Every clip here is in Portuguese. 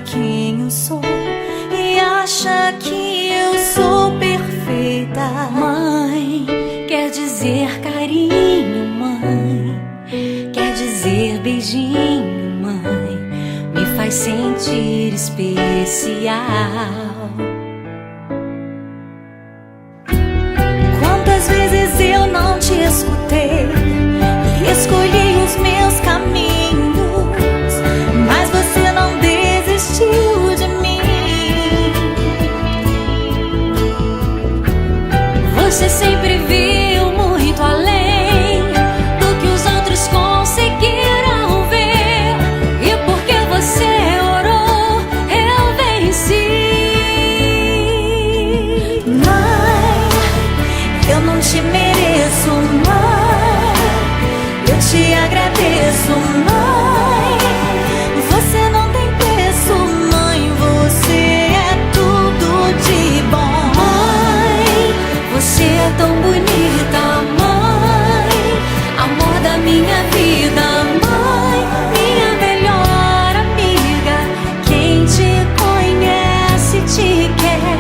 quem eu sou e acha que eu sou perfeita. Mãe, quer dizer carinho, mãe, quer dizer beijinho, mãe, me faz sentir especial. Quantas vezes eu não te escutei e escolhi os meus caminhos, mas você não desistiu de mim. Você sempre viu muito além do que os outros conseguiram ver, e porque você orou, eu venci. Mãe, eu não te mereço, mãe, eu te agradeço, mãe. Você não tem preço, mãe, você é tudo de bom. Mãe, você é tão bonita, mãe, amor da minha vida, mãe, minha melhor amiga. Quem te conhece te quer,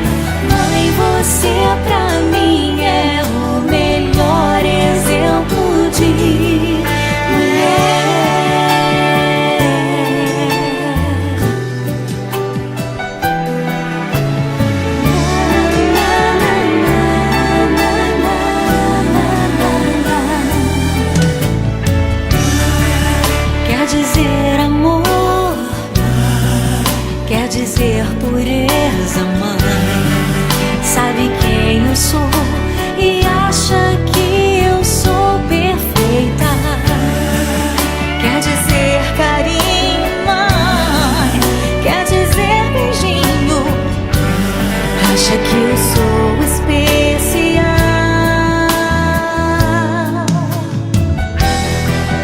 mãe, você pra mim é o melhor exemplo de mulher. Quer dizer amor, quer dizer pureza, mãe, sabe quem eu sou e acha que eu sou perfeita. Quer dizer carinho, mãe, quer dizer beijinho, acha que eu sou especial.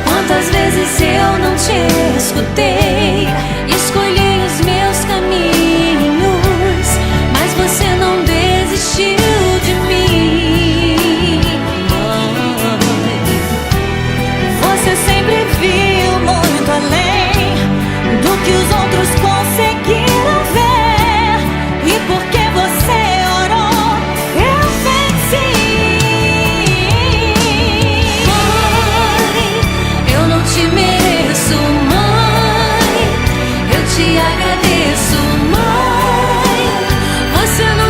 Quantas vezes eu não te escutei, escolhi os meus caminhos, mas você não desistiu de mim. Mãe, você sempre viu muito além do que os outros conseguiram ver, e porque você orou, eu venci. Mãe, eu não te mereço, mãe, eu te agradeço, mãe. Você não